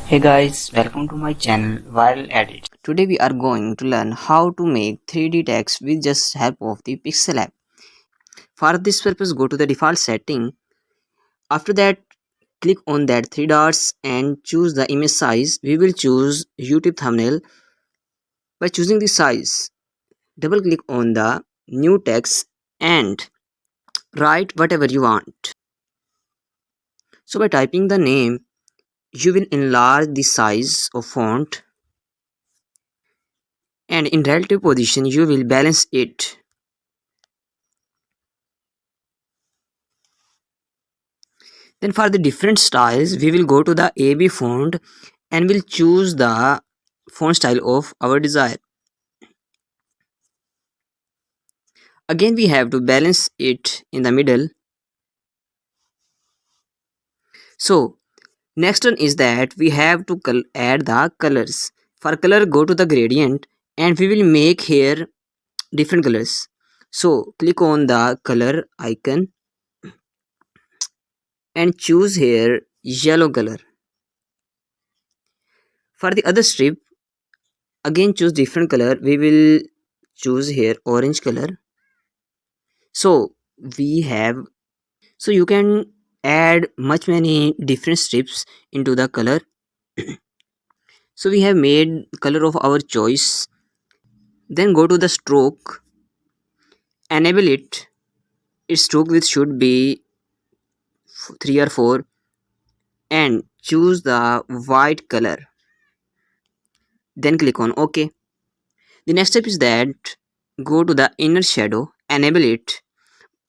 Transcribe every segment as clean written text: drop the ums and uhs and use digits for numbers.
Hey guys, welcome to my channel Viral Edit. Today we are going to learn how to make 3D text with just help of the Pixellab. For this purpose, go to the default setting. After that, click on that three dots and choose the image size. We will choose YouTube thumbnail. By choosing the size, double click on the new text and write whatever you want. So by typing the name, you will enlarge the size of font, and in relative position you will balance it. Then for the different styles, we will go to the AB font and we'll choose the font style of our desire. Again, we have to balance it in the middle. So next one is that we have to add the colors. For color, go to the gradient and we will make here different colors. So click on the color icon and choose here yellow color. For the other strip, again choose different color. We will choose here orange color. So we have, so you can add much many different strips into the color. So we have made color of our choice. Then go to the stroke, enable it. Its stroke width should be 3 or 4 and choose the white color. Then click on OK. The next step is that go to the inner shadow, enable it.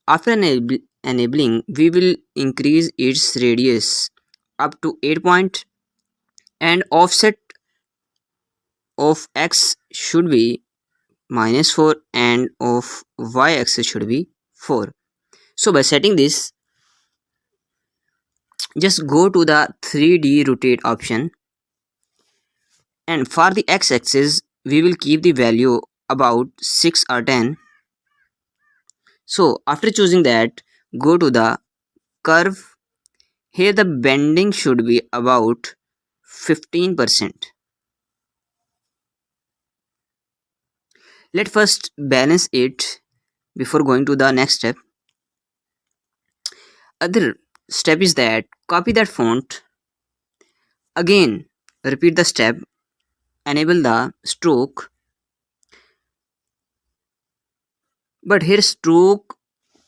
After enabling, we will increase its radius up to 8 point and offset of x should be -4 and of y axis should be 4. So by setting this, just go to the 3D rotate option, and for the x axis we will keep the value about 6 or 10. So after choosing that, go to the curve. Here the bending should be about 15%. Let's first balance it before going to the next step. Other step is that copy that font. Again, repeat the step, enable the stroke, but here stroke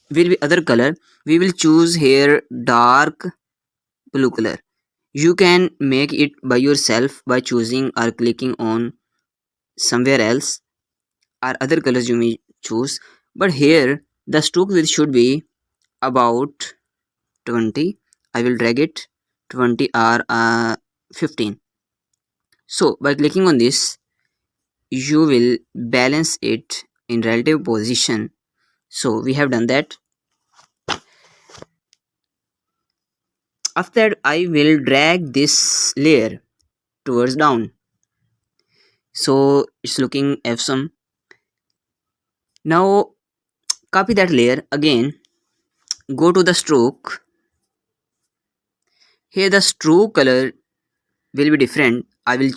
will be other color. We will choose here dark blue color. You can make it by yourself by choosing or clicking on somewhere else, or other colors you may choose, but here the stroke width should be about 20. I will drag it 20 or 15. So by clicking on this, you will balance it in relative position. So we have done that. After that, I will drag this layer towards down, so it's looking awesome. Now copy that layer again, go to the stroke. Here the stroke color will be different. I will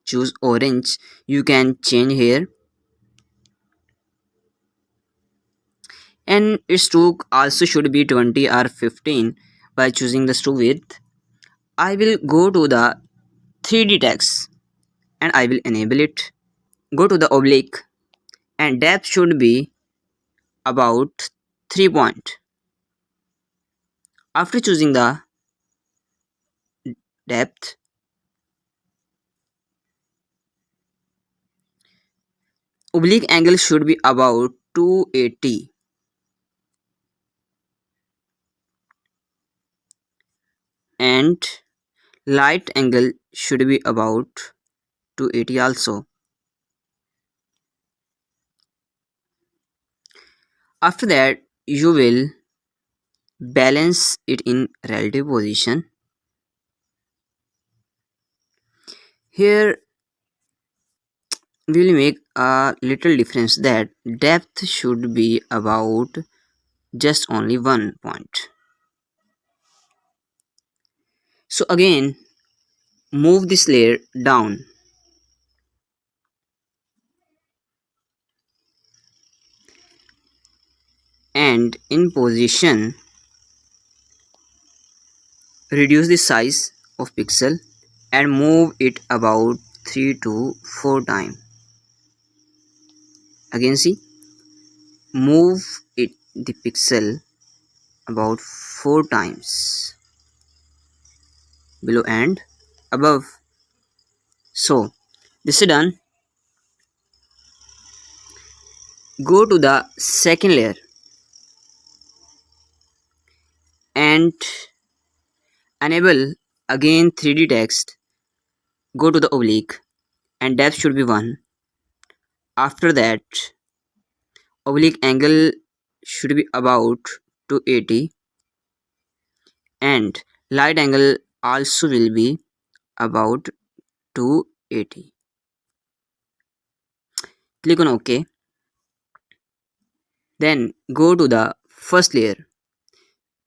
choose orange. You can change here, and its stroke also should be 20 or 15 by choosing the stroke width. I will go to the 3D text and I will enable it. Go to the oblique and depth should be about 3 point. After choosing the depth, oblique angle should be about 280 and light angle should be about 280 also. After that, you will balance it in relative position. Here we will make a little difference, that depth should be about just only 1 point. So again, move this layer down and in position reduce the size of pixel and move it about 3 to 4 times. Again see, move it the pixel about 4 times below and above. So this is done. Go to the second layer and enable again 3D text. Go to the oblique and depth should be 1. After that, oblique angle should be about 280 and light angle also will be about 280. Click on OK. Then go to the first layer.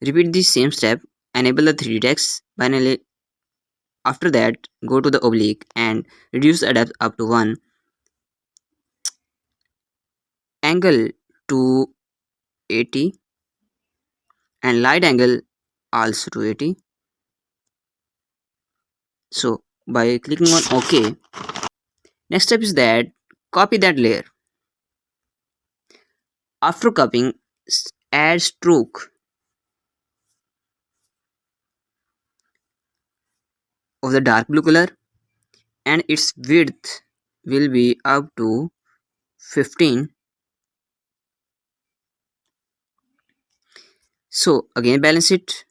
Repeat the same step. Enable the 3D text. Finally, after that, go to the oblique and reduce the depth up to 1. Angle to 80 and light angle also to 80. So by clicking on OK, next step is that copy that layer. After copying, add stroke of the dark blue color and its width will be up to 15. So again balance it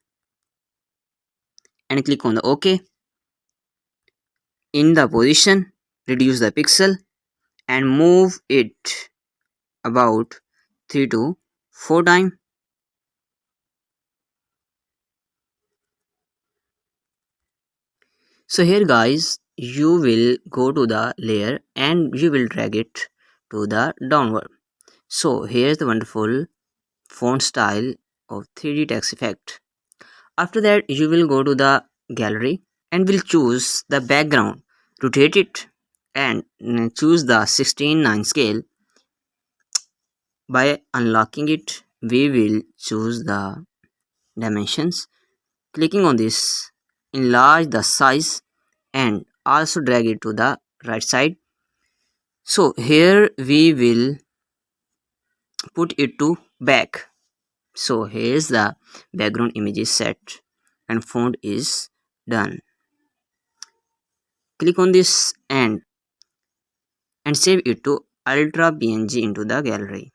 and click on the OK. In the position, reduce the pixel and move it about 3 to 4 times. So here guys, you will go to the layer and you will drag it to the downward. So here's the wonderful font style of 3D text effect. After that, you will go to the gallery and will choose the background, rotate it and choose the 16:9 scale. By unlocking it, we will choose the dimensions. Clicking on this, enlarge the size and also drag it to the right side. So here we will put it to back. So here's the background image is set and font is done. Click on this and save it to Ultra PNG into the gallery.